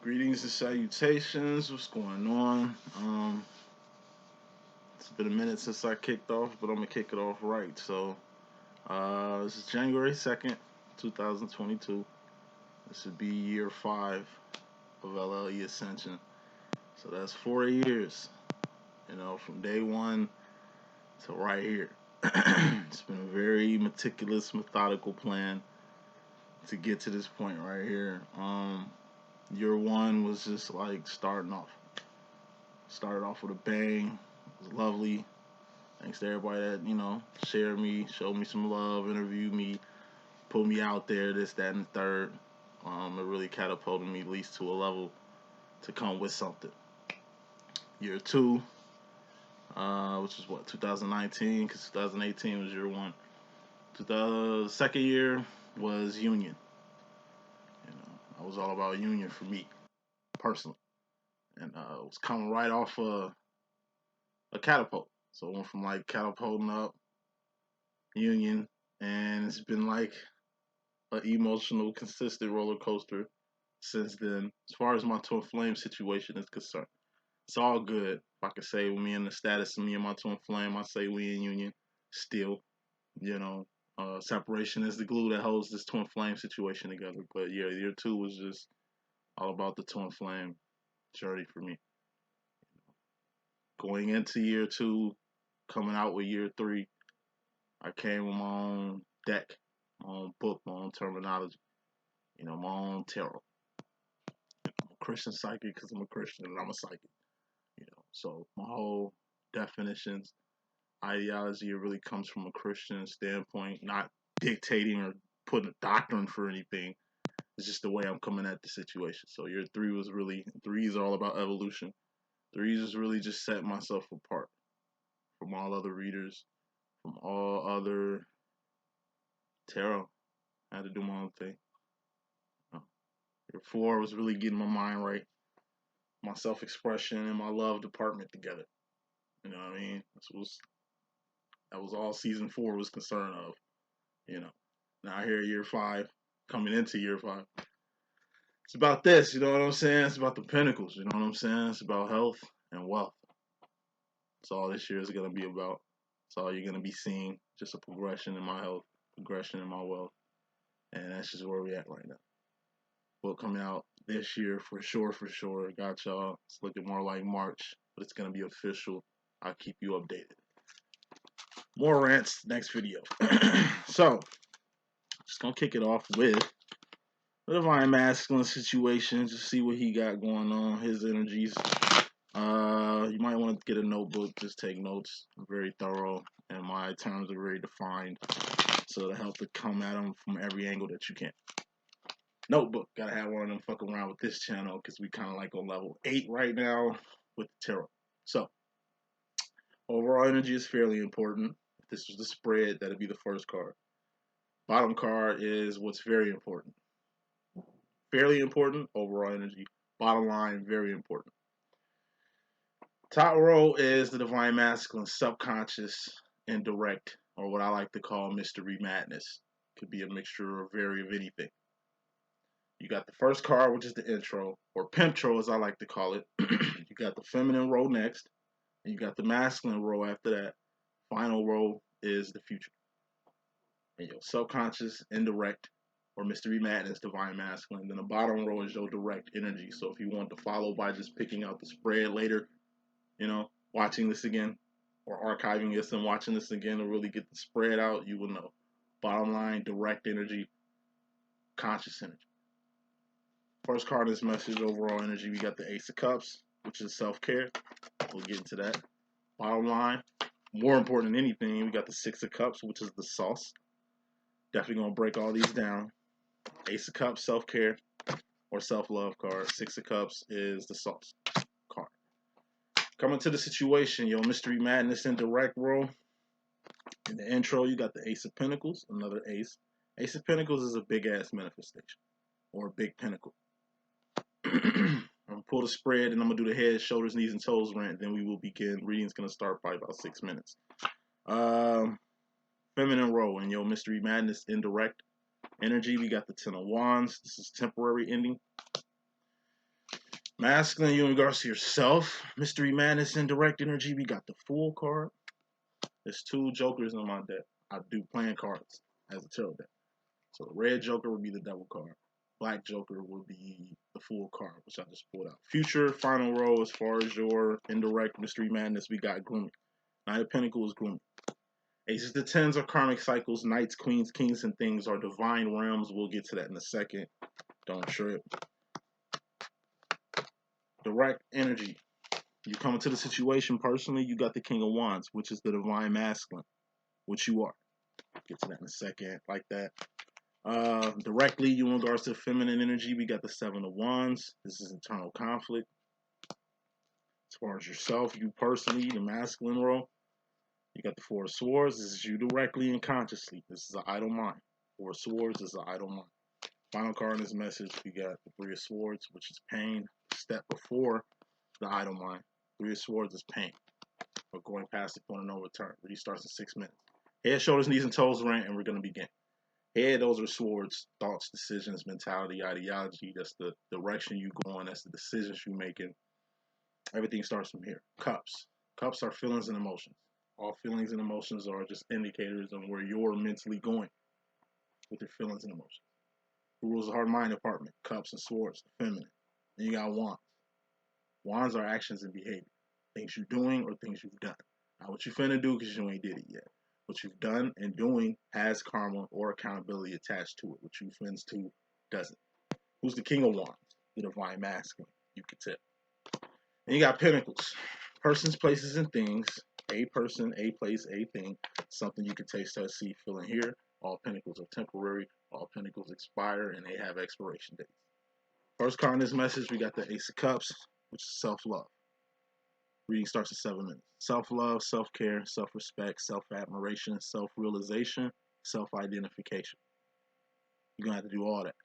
Greetings and salutations. What's going on? It's been a minute since I kicked off, but I'm gonna kick it off right. This is January 2nd, 2022. This would be year 5 of LLE.Ascension. So that's 4 years, from day one to right here. It's been a very meticulous, methodical plan to get to this point right here. Year 1 was just like starting off. Started off with a bang. It was lovely. Thanks to everybody that, shared me, showed me some love, interviewed me, put me out there, this, that, and the third. It really catapulted me at least to a level to come with something. Year 2, which is what, 2019, because 2018 was year 1. The second year was union. I was all about union for me, personally. And it was coming right off a catapult. So it went from like catapulting up, union, and it's been like an emotional, consistent roller coaster since then. As far as my twin flame situation is concerned, it's all good. If I could say with me in the status of me and my twin flame, I say we in union still. Separation is the glue that holds this twin flame situation together. But yeah, year 2 was just all about the twin flame journey for me. Going into year 2, coming out with year 3, I came with my own deck, my own book, my own terminology, my own tarot. I'm a Christian psychic because I'm a Christian and I'm a psychic. So my whole definitions, ideology, it really comes from a Christian standpoint, not dictating or putting a doctrine for anything. It's just the way I'm coming at the situation. So year 3 was really, 3 is all about evolution. 3 is really just setting myself apart from all other readers, from all other tarot. I had to do my own thing. Year 4 was really getting my mind right, my self-expression and my love department together. You know what I mean? That was all season 4 was concerned of. Now here year 5, coming into year 5. It's about this, you know what I'm saying? It's about the pinnacles, you know what I'm saying? It's about health and wealth. That's all this year is gonna be about. That's all you're gonna be seeing. Just a progression in my health, progression in my wealth. And that's just where we at right now. Book coming out this year for sure. Got y'all. It's looking more like March, but it's gonna be official. I'll keep you updated. More rants next video. So, just gonna kick it off with the Divine Masculine situation. Just see what he got going on. His energies. You might want to get a notebook. Just take notes. I'm very thorough, and my terms are very defined, so to help to come at them from every angle that you can. Notebook. Gotta have one of them fuck around with this channel because we kind of like on level 8 right now with the tarot. So, overall energy is fairly important. If this was the spread, that'd be the first card. Bottom card is what's very important. Fairly important, overall energy. Bottom line, very important. Top row is the Divine Masculine, subconscious, indirect, or what I like to call mystery madness. Could be a mixture or vary of anything. You got the first card, which is the intro, or pimptro as I like to call it. You got the feminine row next, and you got the masculine row after that. Final row is the future. And your subconscious, indirect, or mystery madness, divine masculine. Then the bottom row is your direct energy. So if you want to follow by just picking out the spread later, watching this again, or archiving this and watching this again to really get the spread out, you will know. Bottom line, direct energy, conscious energy. First card in this message, overall energy, we got the Ace of Cups, which is self-care. We'll get into that. Bottom line, more important than anything, we got the Six of Cups, which is the sauce. Definitely going to break all these down. Ace of Cups, self-care, or self-love card. Six of Cups is the sauce card. Coming to the situation, your mystery madness in direct row. In the intro, you got the Ace of Pentacles, another ace. Ace of Pentacles is a big-ass manifestation, or a big pinnacle. I'm going to pull the spread, and I'm going to do the head, shoulders, knees, and toes rant. Then we will begin. Reading's going to start by about 6 minutes. Feminine row in your mystery madness indirect energy, we got the Ten of Wands. This is temporary ending. Masculine, you in regards to yourself. Mystery Madness and Direct Energy, we got the Fool card. There's 2 Jokers in my deck. I do playing cards as a tarot deck. So the red Joker would be the Devil card. Black Joker would be the Fool card, which I just pulled out. Future, final row, as far as your indirect Mystery Madness, we got Grooming. Knight of Pentacles, Grooming. Aces to Tens are karmic cycles. Knights, Queens, Kings, and Things are divine realms. We'll get to that in a second. Don't trip. Direct Energy. You come into the situation personally, you got the King of Wands, which is the divine masculine, which you are. Get to that in a second, like that. Directly, you in regards to feminine energy, we got the 7 of Wands. This is internal conflict. As far as yourself, you personally, the masculine role, you got the 4 of Swords. This is you directly and consciously. This is an idle mind. 4 of Swords is an idle mind. Final card in this message, we got the 3 of Swords, which is pain. Step before the idle mind. 3 of Swords is pain. We're going past the point of no return. Restarts in 6 minutes. Head, shoulders, knees, and toes rank, and we're going to begin. Head, those are swords, thoughts, decisions, mentality, ideology. That's the direction you go on. That's the decisions you're making. Everything starts from here. Cups. Cups are feelings and emotions. All feelings and emotions are just indicators of where you're mentally going with your feelings and emotions. Who rules the heart-mind department? Cups and swords, the feminine. Then you got wands. Wands are actions and behavior. Things you're doing or things you've done. Not what you finna do because you ain't did it yet. What you've done and doing has karma or accountability attached to it. What you finna do doesn't. Who's the King of Wands? The divine masculine. You can tell. And you got Pentacles. Persons, places, and things. A person, a place, a thing. Something you can taste, touch, see, feel, and hear. All Pentacles are temporary. All Pentacles expire, and they have expiration dates. First card in this message, we got the Ace of Cups, which is self-love. Reading starts in 7 minutes. Self-love, self-care, self-respect, self-admiration, self-realization, self-identification. You're going to have to do all that.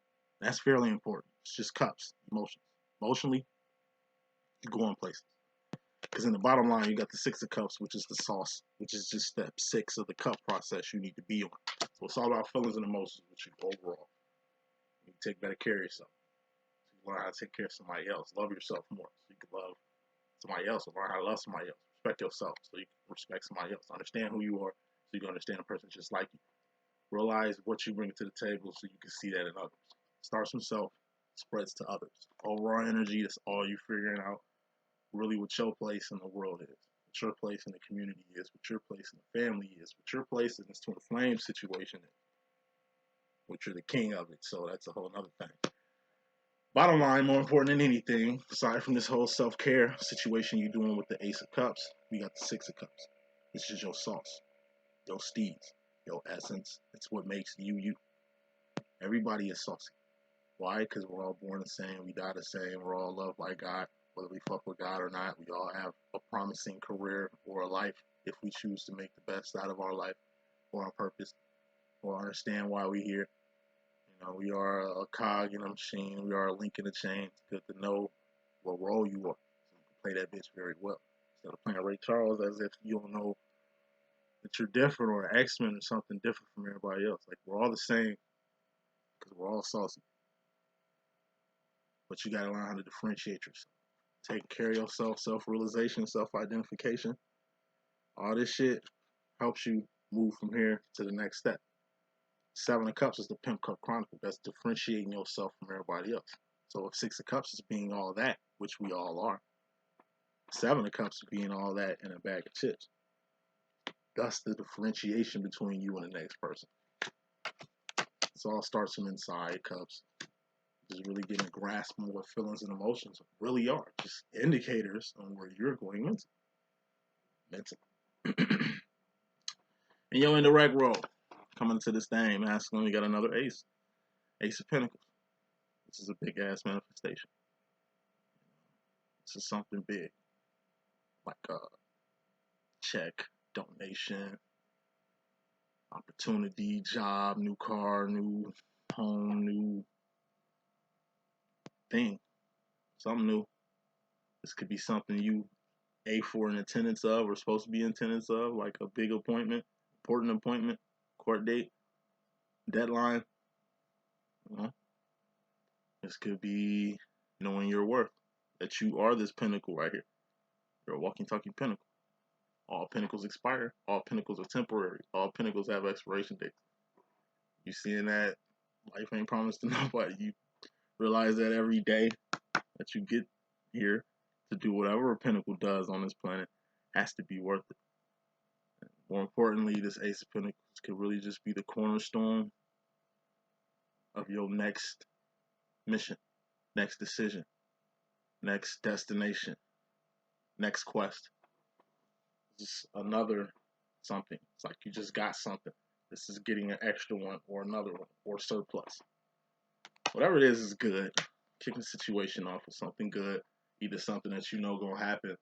That's fairly important. It's just cups, emotions. Emotionally, you go on places. Because in the bottom line, you got the 6 of Cups, which is the sauce, which is just step 6 of the cup process you need to be on. So it's all about feelings and emotions with you overall. You take better care of yourself. So you learn how to take care of somebody else. Love yourself more so you can love somebody else, or learn how to love somebody else. Respect yourself so you can respect somebody else. Understand who you are so you can understand a person just like you. Realize what you bring to the table so you can see that in others. Starts from self, spreads to others. Overall energy, that's all you're figuring out really what your place in the world is, what your place in the community is, what your place in the family is, what your place in this twin flame situation is, which you're the king of it. So that's a whole other thing. Bottom line, more important than anything, aside from this whole self-care situation you're doing with the Ace of Cups, we got the 6 of Cups. This is your sauce, your steeds, your essence. It's what makes you you. Everybody is saucy. Why? Because we're all born the same, we die the same, we're all loved by God. Whether we fuck with God or not, we all have a promising career or a life if we choose to make the best out of our life or our purpose or understand why we're here. You know, we are a cog in a machine. We are a link in the chain. It's good to know what role you are so you can play that bitch very well. Instead of playing Ray Charles as if you don't know that you're different or X-Men or something different from everybody else. Like, we're all the same because we're all saucy. But you got to learn how to differentiate yourself. Take care of yourself, self-realization, self-identification. All this shit helps you move from here to the next step. 7 of Cups is the Pimp Cup Chronicle. That's differentiating yourself from everybody else. So if 6 of Cups is being all that, which we all are, 7 of Cups is being all that in a bag of chips. That's the differentiation between you and the next person. It all starts from inside Cups. Just really getting a grasp on what feelings and emotions really are. Just indicators on where you're going mentally. And your indirect role. Coming to this thing, masculine, we got another ace. Ace of Pentacles. This is a big ass manifestation. This is something big. Like a check, donation, opportunity, job, new car, new home, new thing. Something new. This could be something you A for in attendance of or supposed to be in attendance of, like a big appointment, important appointment, court date, deadline. You know? This could be knowing your worth, that you are this pinnacle right here. You're a walking, talking pinnacle. All pinnacles expire. All pinnacles are temporary. All pinnacles have expiration dates. You seeing that life ain't promised to nobody. You realize that every day that you get here to do whatever a pinnacle does on this planet has to be worth it. More importantly, this Ace of Pentacles could really just be the cornerstone of your next mission, next decision, next destination, next quest. Just another something. It's like you just got something. This is getting an extra one or another one or surplus. Whatever it is good. Kicking the situation off with something good. Either something that you know gonna happen.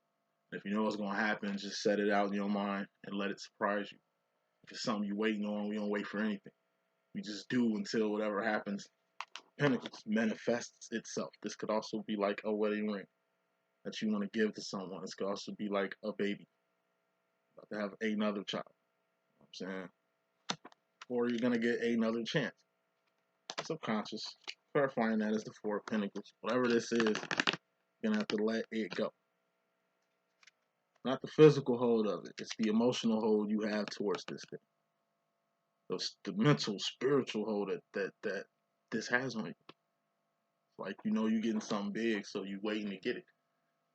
If you know what's gonna happen, just set it out in your mind and let it surprise you. If it's something you're waiting on, we don't wait for anything. We just do until whatever happens. Pentacles manifests itself. This could also be like a wedding ring that you want to give to someone. This could also be like a baby about to have another child. You know what I'm saying? Or you're gonna get another chance. Subconscious. Clarifying that as the Four of Pentacles. Whatever this is, you're gonna have to let it go. Not the physical hold of it. It's the emotional hold you have towards this thing. The mental, spiritual hold that this has on you. Like, you know you're getting something big, so you waiting to get it.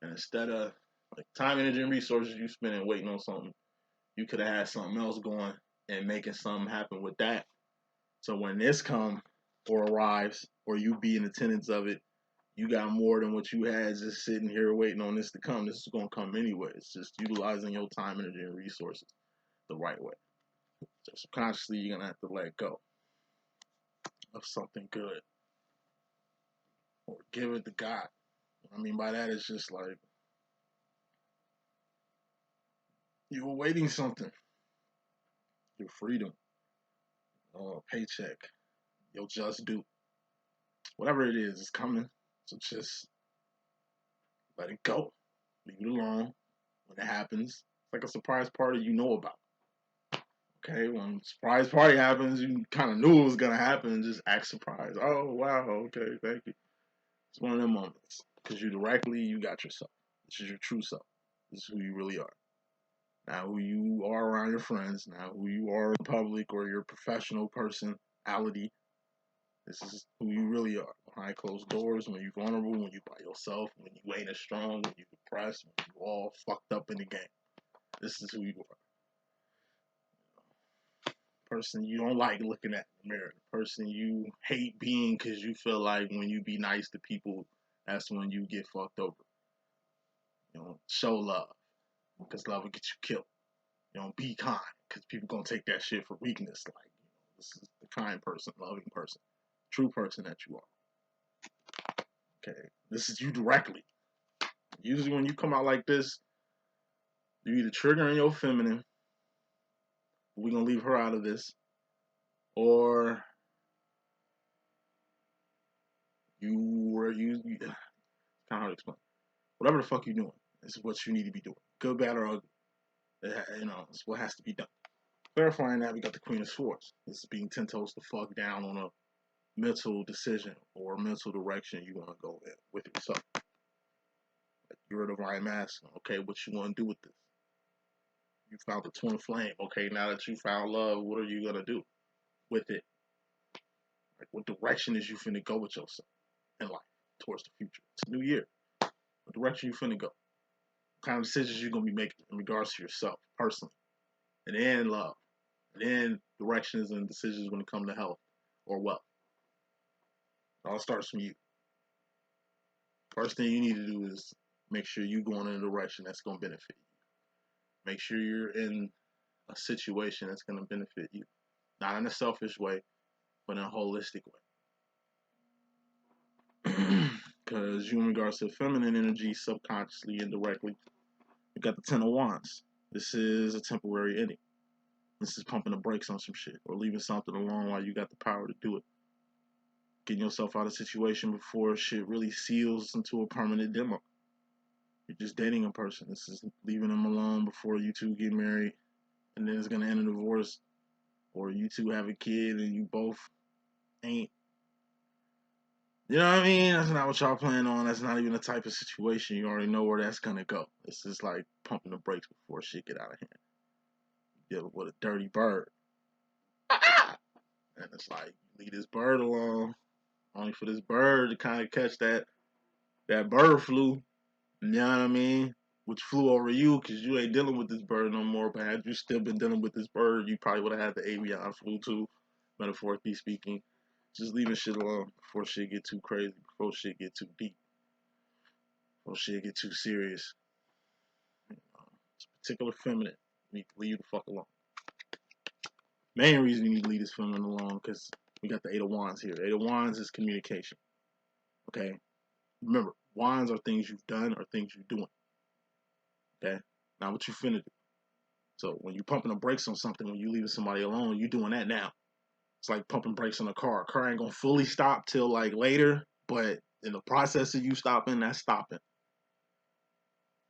And instead of like time, energy, and resources you spending waiting on something, you could have had something else going and making something happen with that. So when this come or arrives, or you be in attendance of it, you got more than what you had just sitting here waiting on this to come. This is going to come anyway. It's just utilizing your time, energy, and resources the right way. So subconsciously, you're going to have to let go of something good or give it to God. What I mean by that is just like you're awaiting something, your freedom, a paycheck, your just due. Whatever it is, it's coming. So just let it go. Leave it alone. When it happens, it's like a surprise party you know about. Okay, when surprise party happens, you kind of knew it was gonna happen. Just act surprised. Oh wow, okay, thank you. It's one of them moments because you got yourself. This is your true self. This is who you really are. Now, who you are around your friends. Now, who you are in public or your professional personality. This is who you really are. Behind closed doors, when you're vulnerable, when you're by yourself, when you ain't as strong, when you're depressed, when you're all fucked up in the game. This is who you are. Person you don't like looking at in the mirror. The person you hate being because you feel like when you be nice to people, that's when you get fucked over. You know, show love because love will get you killed. You know, be kind because people gonna take that shit for weakness. Like, you know, this is the kind person, loving person, true person that you are. Okay, this is you directly. Usually when you come out like this, you're either triggering your feminine, we're gonna leave her out of this, or you kind of hard to explain. Whatever the fuck you're doing is what you need to be doing. Good, bad, or ugly. You know, it's what has to be done. Clarifying that, we got the Queen of Swords. This is being 10 toes the fuck down on a mental decision or mental direction you want to go in with yourself. Like, you're a divine masculine. Okay, what you want to do with this? You found the twin flame. Okay, now that you found love, what are you going to do with it? Like, what direction is you finna go with yourself in life towards the future? It's a new year. What direction you finna go? What kind of decisions you gonna be making in regards to yourself personally, and then love, and then directions and decisions when it comes to health or wealth. It all starts from you. First thing you need to do is make sure you're going in a direction that's gonna benefit you. Make sure you're in a situation that's gonna benefit you, not in a selfish way, but in a holistic way. Because you, in regards to feminine energy, subconsciously, indirectly, you got the Ten of Wands. This is a temporary ending. This is pumping the brakes on some shit or leaving something alone while you got the power to do it. Getting yourself out of a situation before shit really seals into a permanent demo. You're just dating a person. This is leaving them alone before you two get married, and then it's gonna end in a divorce, or you two have a kid and you both ain't You know what I mean? That's not what y'all plan on. That's not even the type of situation. You already know where that's gonna go. It's just like pumping the brakes before shit get out of hand. Dealing with a dirty bird. And it's like, leave this bird alone. Only for this bird to kind of catch that bird flu. You know what I mean? Which flew over you because you ain't dealing with this bird no more. But had you still been dealing with this bird, you probably would have had the avian flu too, metaphorically speaking. Just leaving shit alone before shit get too crazy, before shit get too deep, before shit get too serious. It's a particular feminine. You need to leave the fuck alone. Main reason you need to leave this feminine alone because we got the Eight of Wands here. Eight of Wands is communication. Okay? Remember, wands are things you've done or things you're doing. Okay? Not what you finna do. So when you're pumping the brakes on something, when you leaving somebody alone, you're doing that now. It's like pumping brakes on a car. A car ain't gonna fully stop till like later, but in the process of you stopping, that's stopping.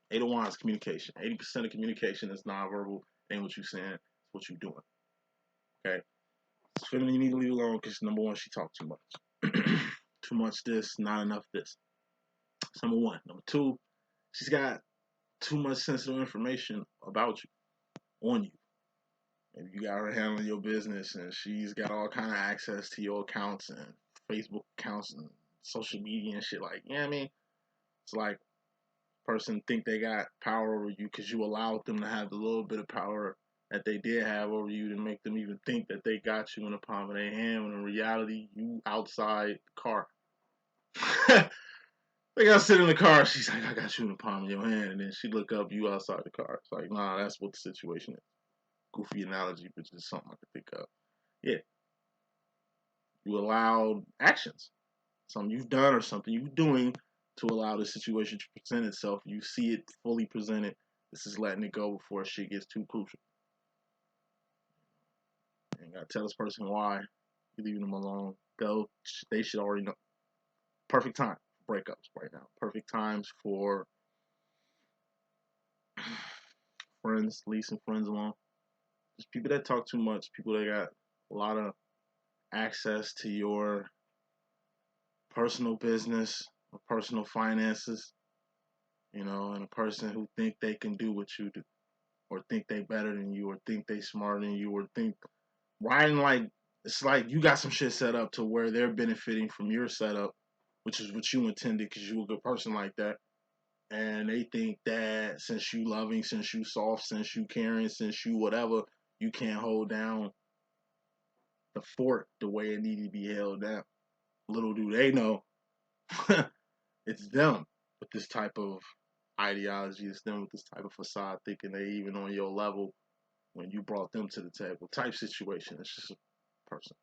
Eight of Wands, communication. 80% of communication is nonverbal. Ain't what you saying, it's what you doing. Okay? It's feminine, you need to leave alone because number one, she talks too much. Too much this, not enough this. That's number one. Number two, she's got too much sensitive information about you, on you. Maybe you got her handling your business and she's got all kind of access to your accounts and Facebook accounts and social media and shit. Like, you know what I mean? It's like person think they got power over you because you allowed them to have the little bit of power that they did have over you to make them even think that they got you in the palm of their hand when in reality you outside the car. They gotta sit in the car. She's like, I got you in the palm of your hand. And then she look up, you outside the car. It's like, nah, that's what the situation is. Goofy analogy, but just something I could think of. Yeah. You allowed actions. Something you've done or something you're doing to allow the situation to present itself. You see it fully presented. This is letting it go before shit gets too crucial. You ain't gotta tell this person why. You're leaving them alone. Go. They should already know. Perfect time for breakups right now. Perfect times for friends, leaving friends alone. Just people that talk too much, people that got a lot of access to your personal business or personal finances, you know, and a person who think they can do what you do, or think they better than you, or think they smarter than you, or think riding like it's like you got some shit set up to where they're benefiting from your setup, which is what you intended because you a good person like that. And they think that since you loving, since you soft, since you caring, since you whatever, you can't hold down the fort the way it needed to be held down. Little do they know, it's them with this type of ideology. It's them with this type of facade, thinking they even on your level when you brought them to the table. Type situation. It's just a person,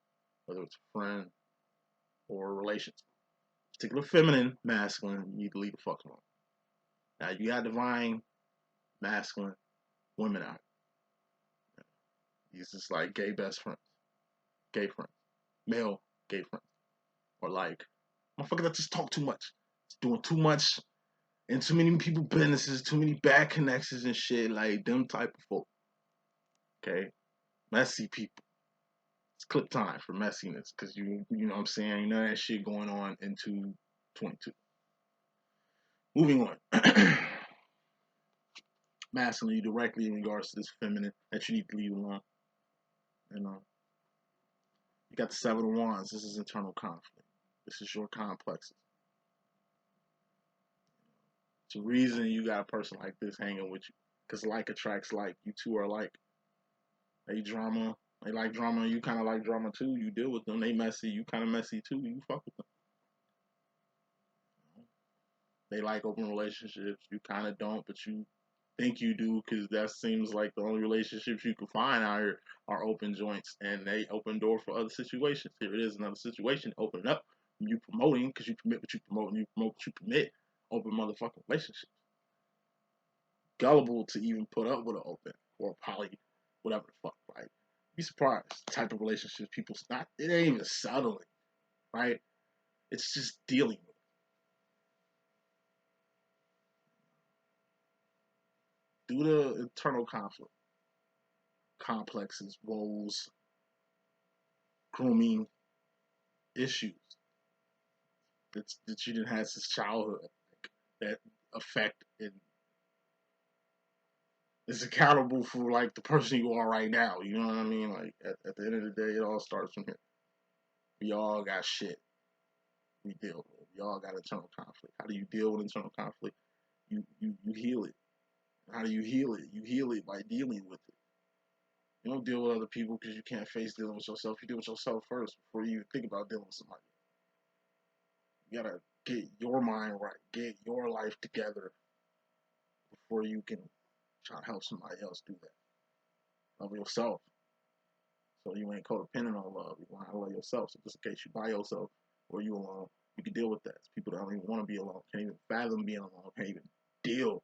whether it's a friend or relations. Particular feminine, masculine, you need to leave the fuck alone. Now you got divine, masculine women out. These just like gay best friends, gay friends, male gay friends, or like motherfucker that just talk too much. It's doing too much and too many people businesses, too many bad connections and shit. Like them type of folk. Okay, messy people. It's clip time for messiness because you know what I'm saying. None of that shit going on in 222. Moving on. Masculine directly in regards to this feminine that you need to leave alone. You know, you got the Seven of Wands. This is internal conflict. This is your complexes. It's a reason you got a person like this hanging with you. Because like attracts like. You two are like. They drama. They like drama. You kind of like drama too. You deal with them. They messy. You kind of messy too. You fuck with them. They like open relationships. You kind of don't, but you think you do because that seems like the only relationships you can find out here are open joints, and they open door for other situations. Here it is, another situation. Open it up. You promoting because you permit what you promote, and you promote what you permit. Open motherfucking relationships. Gullible to even put up with an open or a poly, whatever the fuck, right? Be surprised the type of relationships people not. It ain't even settling, right? It's just dealing with. Due to internal conflict, complexes, woes, grooming issues. that you didn't have since childhood, like, that affect and is accountable for like the person you are right now. You know what I mean? Like at the end of the day, it all starts from here. We all got shit we deal with. We all got internal conflict. How do you deal with internal conflict? You heal it. How do you heal it? You heal it by dealing with it. You don't deal with other people because you can't face dealing with yourself. You deal with yourself first before you think about dealing with somebody. You gotta get your mind right, get your life together before you can try to help somebody else do that. Love yourself. So you ain't codependent on love. You want to love yourself. So just in case you by yourself or you alone, you can deal with that. It's people that don't even want to be alone, can't even fathom being alone, can't even deal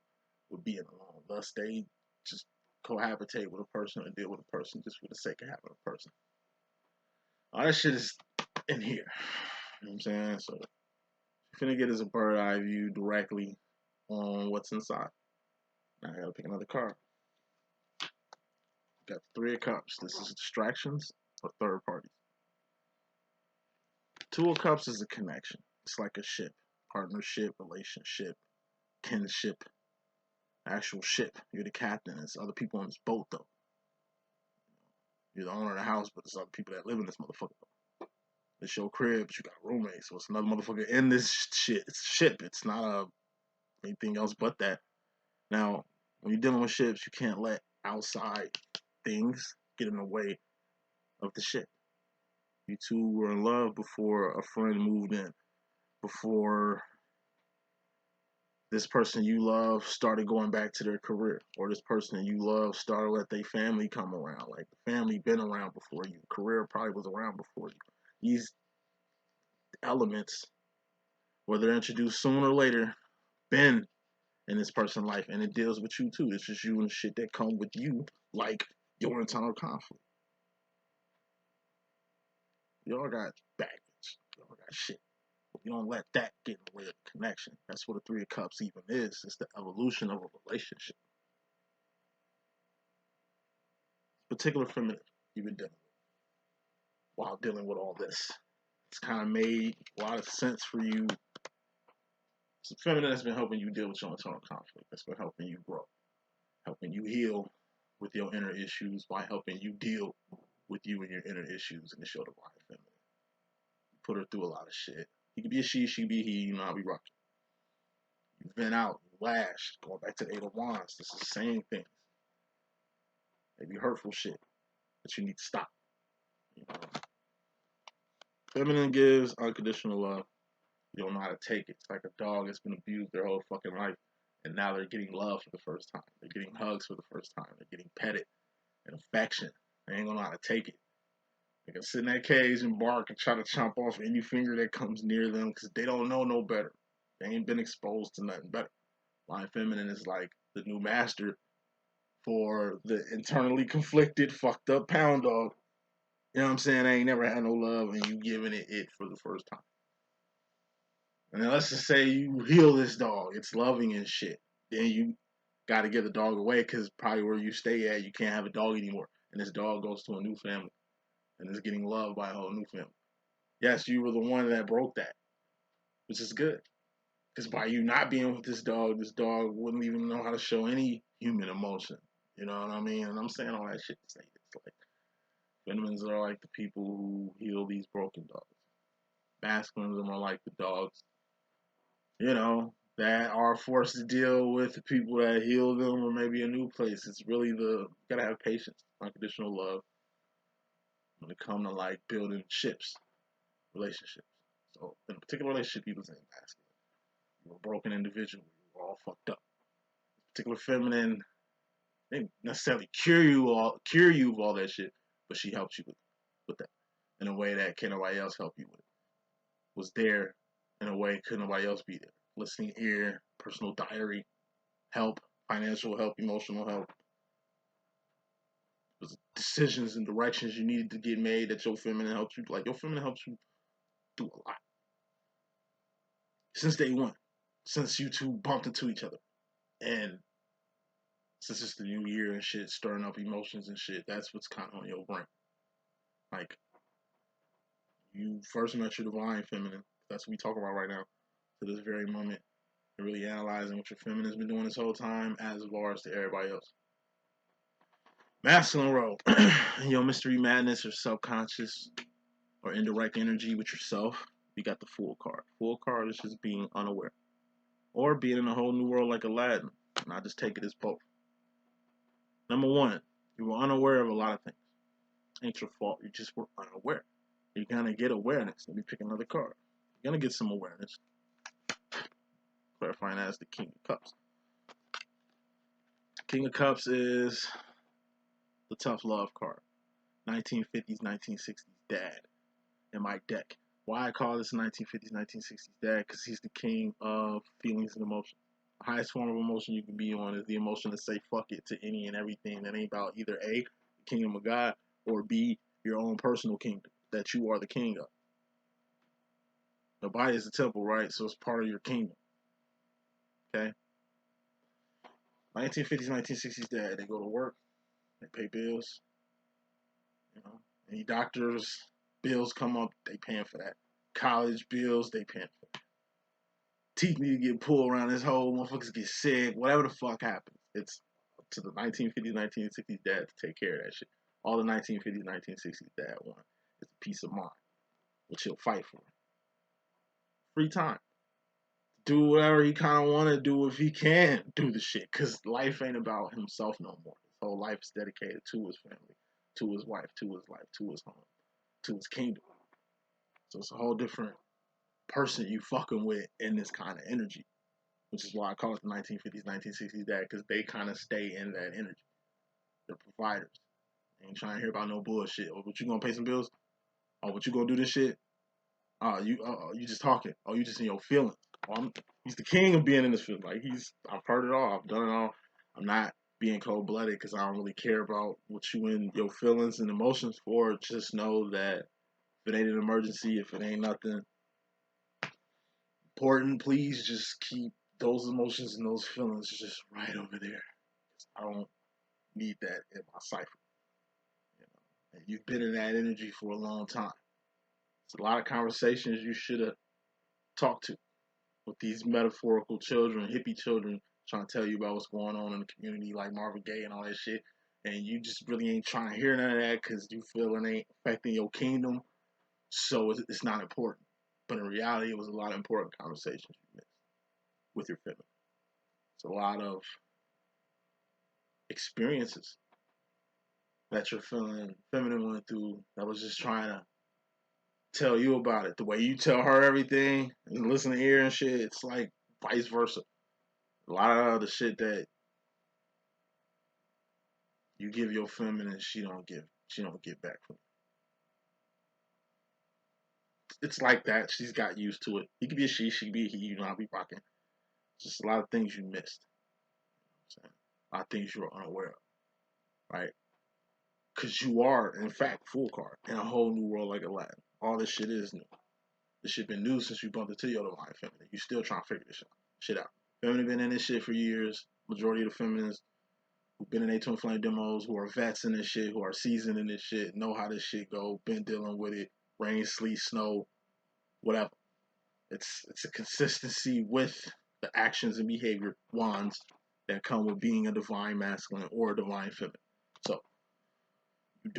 with being alone. Thus, they just cohabitate with a person or deal with a person just for the sake of having a person. All that shit is in here. You know what I'm saying? So, you're finna get is a bird eye view directly on what's inside. Now I gotta pick another card. Got the Three of Cups. This is distractions or third parties. Two of Cups is a connection. It's like a ship, partnership, relationship, kinship, actual ship. You're the captain. There's other people on this boat though. You're the owner of the house, but there's other people that live in this motherfucker. It's your crib, but you got roommates, so it's another motherfucker in this shit. It's a ship. It's not anything else but that. Now, when you're dealing with ships, you can't let outside things get in the way of the ship. You two were in love before a friend moved in, before this person you love started going back to their career, or this person you love started let their family come around. Like the family been around before you, career probably was around before you. These elements, whether they're introduced sooner or later, been in this person's life, and it deals with you too. It's just you and shit that come with you, like your internal conflict. Y'all got baggage. Y'all got shit. You don't let that get in the way of the connection. That's what a Three of Cups even is. It's the evolution of a relationship. Particular feminine you've been dealing with while dealing with all this. It's kind of made a lot of sense for you. It's a feminine that's been helping you deal with your internal conflict. That's been helping you grow, helping you heal with your inner issues by helping you deal with you and your inner issues. And it's your divine feminine. You put her through a lot of shit. He could be a she be he. You know how we rock. You've been out, you lashed. Going back to the Eight of Wands, this is saying things. Maybe hurtful shit that you need to stop. You know? Feminine gives unconditional love. You don't know how to take it. It's like a dog that's been abused their whole fucking life, and now they're getting love for the first time. They're getting hugs for the first time. They're getting petted and affection. They ain't gonna know how to take it. They can sit in that cage and bark and try to chomp off any finger that comes near them because they don't know no better. They ain't been exposed to nothing better. Divine feminine is like the new master for the internally conflicted, fucked up pound dog. You know what I'm saying? They ain't never had no love and you giving it for the first time. And then let's just say you heal this dog. It's loving and shit. Then you got to give the dog away because probably where you stay at, you can't have a dog anymore. And this dog goes to a new family and is getting loved by a whole new family. Yes, you were the one that broke that, which is good. Because by you not being with this dog wouldn't even know how to show any human emotion. You know what I mean? And I'm saying all that shit to say this. Like, feminines are like the people who heal these broken dogs. Masculines are more like the dogs, you know, that are forced to deal with the people that heal them or maybe a new place. It's really you gotta have patience, unconditional love when it comes to like building ships, relationships. So in a particular relationship, people say masculine. You're a broken individual. You're all fucked up. Particular feminine, they didn't necessarily cure you of all that shit, but she helps you with that in a way that can't nobody else help you with. Was there in a way could nobody else be there. Listening ear, personal diary, help, financial help, emotional help. There's decisions and directions you needed to get made that your feminine helps you. Like your feminine helps you do a lot. Since day one. Since you two bumped into each other. And since it's the new year and shit, stirring up emotions and shit, that's what's kind of on your brain. Like, you first met your divine feminine, That's what we talk about right now, to this very moment. And really analyzing what your feminine's been doing this whole time, as far as to everybody else. Masculine role, mystery madness or subconscious or indirect energy with yourself. You got the Fool card. Fool card is just being unaware, or being in a whole new world like Aladdin. And I just take it as both. Number one, you were unaware of a lot of things. Ain't your fault. You just were unaware. You're gonna get awareness. Let me pick another card. You're gonna get some awareness. Clarifying that as the King of Cups. King of Cups is the tough love card. 1950s, 1960s dad in my deck. Why I call this 1950s, 1960s dad? Because he's the king of feelings and emotions. The highest form of emotion you can be on is the emotion to say fuck it to any and everything that ain't about either A, the kingdom of God, or B, your own personal kingdom that you are the king of. The body is the temple, right? So it's part of your kingdom. Okay? 1950s, 1960s dad. They go to work. They pay bills. Any doctors' bills come up, they paying for that. College bills, they paying for that. Teeth need to get pulled around this hole. Motherfuckers get sick. Whatever the fuck happens. It's to the 1950s, 1960s dad to take care of that shit. All the 1950s, 1960s dad want is a peace of mind, which he'll fight for. Free time. Do whatever he kind of want to do if he can do the shit. Because life ain't about himself no more. His whole life is dedicated to his family, to his wife, to his life, to his home, to his kingdom. So it's a whole different person you fucking with in this kind of energy. Which is why I call it the 1950s, 1960s dad, because they kind of stay in that energy. They're providers. They ain't trying to hear about no bullshit. Oh, but you gonna pay some bills? Oh, but you gonna do this shit? You just talking. Oh, you just in your feelings. Oh, he's the king of being in this field. Like I've heard it all. I've done it all. I'm not being cold-blooded because I don't really care about what you in your feelings and emotions for. Just know that if it ain't an emergency, if it ain't nothing important, please just keep those emotions and those feelings just right over there. I don't need that in my cipher. And you've been in that energy for a long time. It's a lot of conversations you should have talked to with these metaphorical children, hippie children, trying to tell you about what's going on in the community, like Marvin Gaye and all that shit. And you just really ain't trying to hear none of that because you feel it ain't affecting your kingdom. So it's not important. But in reality, it was a lot of important conversations you missed with your feminine. It's a lot of experiences that your feminine went through that was just trying to tell you about it. The way you tell her everything and listen to ear and shit, it's like vice versa. A lot of the shit that you give your feminine, she don't get back from you. It's like that. She's got used to it. He could be a she could be a he. You know, I'll be rocking. Just a lot of things you missed. A lot of things you were unaware of, right? Because you are, in fact, Fool card in a whole new world like Aladdin. All this shit is new. This shit been new since you bumped into your divine feminine. You still trying to figure this shit out. Feminine been in this shit for years. Majority of the feminines who've been in A Twin Flame demos, who are vets in this shit, who are seasoned in this shit, know how this shit go, been dealing with it, rain, sleet, snow, whatever. It's a consistency with the actions and behavior wands that come with being a divine masculine or a divine feminine. So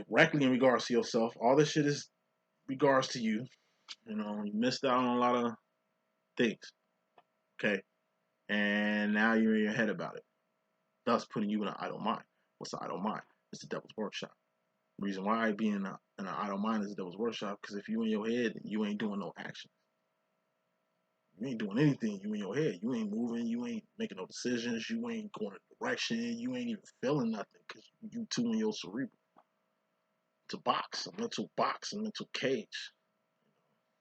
directly in regards to yourself, all this shit is regards to you. You missed out on a lot of things. Okay. And now you're in your head about it. Thus putting you in an idle mind. What's an idle mind? It's the devil's workshop. The reason why being in an idle mind is the devil's workshop, because if you in your head, you ain't doing no action. You ain't doing anything. You in your head. You ain't moving. You ain't making no decisions. You ain't going a direction. You ain't even feeling nothing because you too in your cerebral. It's a mental box, a mental cage.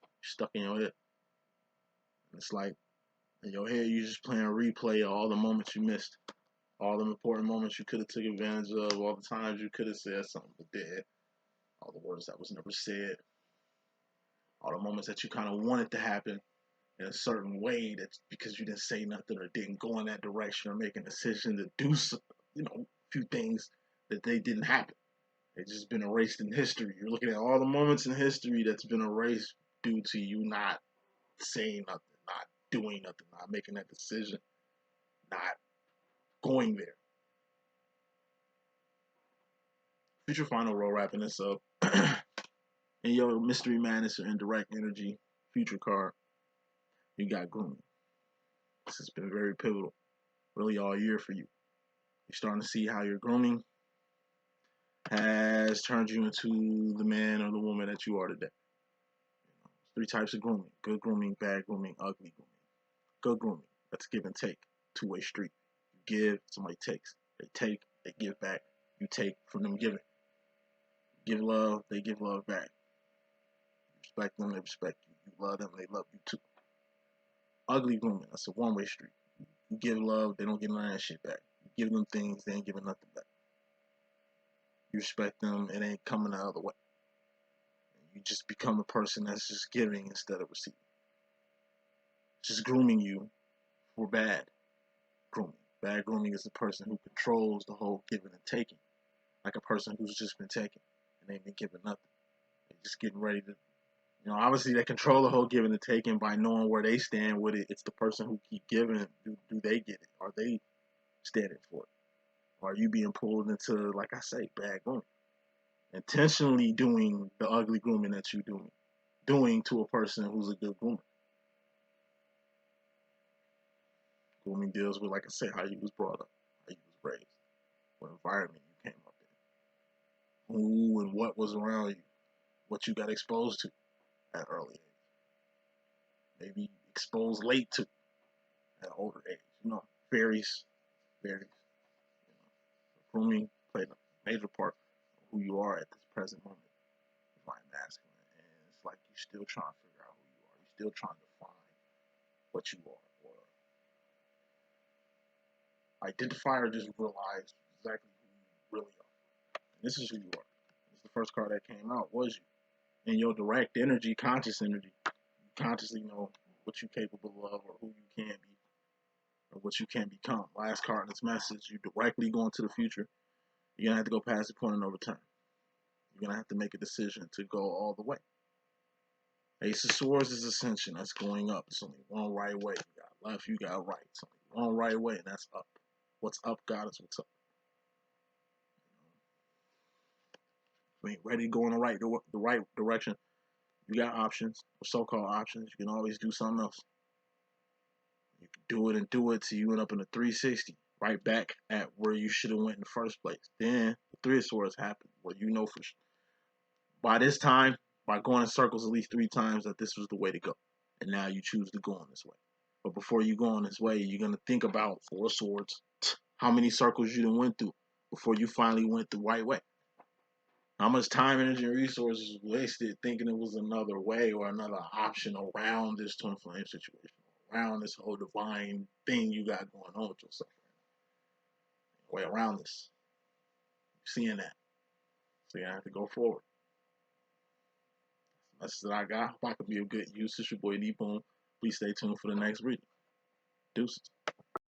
You're stuck in your head. And it's like in your head, you're just playing a replay of all the moments you missed. All the important moments you could have took advantage of. All the times you could have said something but did. All the words that was never said. All the moments that you kind of wanted to happen in a certain way, that's because you didn't say nothing or didn't go in that direction or make a decision to do some, a few things that they didn't happen. They've just been erased in history. You're looking at all the moments in history that's been erased due to you not saying nothing, not doing nothing, not making that decision, not going there. Future final roll wrapping this up. In your mystery madness or indirect energy future card, you got grooming. This has been very pivotal, really all year for you. You're starting to see how your grooming has turned you into the man or the woman that you are today. Three types of grooming: good grooming, bad grooming, ugly grooming. Good grooming, that's give and take, two-way street. You give, somebody takes. They take, they give back. You take from them giving. You give love, they give love back. You respect them, they respect you. You love them, they love you too. Ugly grooming, that's a one-way street. You give love, they don't give none of that shit back. You give them things, they ain't giving nothing back. You respect them, it ain't coming the other way. You just become a person that's just giving instead of receiving. Just grooming you for bad grooming. Bad grooming is the person who controls the whole giving and taking. Like a person who's just been taking and they ain't been giving nothing. They're just getting ready to, obviously they control the whole giving and taking by knowing where they stand with it. It's the person who keep giving. Do they get it? Are they standing for it? Or are you being pulled into, like I say, bad grooming? Intentionally doing the ugly grooming that you're doing to a person who's a good groomer. Grooming deals with, like I said, how you was brought up, how you was raised, what environment you came up in, who and what was around you, what you got exposed to at an early age, maybe exposed late to at an older age. Varies. Grooming played a major part of who you are at this present moment. Divine masculine, and it's like you're still trying to figure out who you are. You're still trying to find what you are, or identify, or just realize exactly who you really are. And this is who you are. This is the first card that came out. Was you in your direct energy, conscious energy? You consciously know what you're capable of, or who you can be, or what you can become. Last card in this message: you directly go into the future. You're gonna have to go past the point of no return. You're gonna have to make a decision to go all the way. Ace of Swords is Ascension. That's going up. It's only one right way. You got left, you got right. It's only one right way, and that's up. What's up, God, is what's up. If you ain't ready to go in the right direction, you got options, or so-called options. You can always do something else. You can do it and do it till you end up in a 360, right back at where you should have went in the first place. Then the Three of Swords happen, where you know for sure. By this time, by going in circles at least 3 times, that this was the way to go. And now you choose to go on this way. But before you go on this way, you're going to think about Four of Swords, how many circles you done went through before you finally went the right way. How much time, energy, and resources wasted thinking it was another way or another option around this twin flame situation, around this whole divine thing you got going on with yourself. Way around this. You're seeing that. So you have to go forward. That's what I got. Hope I could be of good use. It's your boy D.Boom. Please stay tuned for the next reading. Deuces.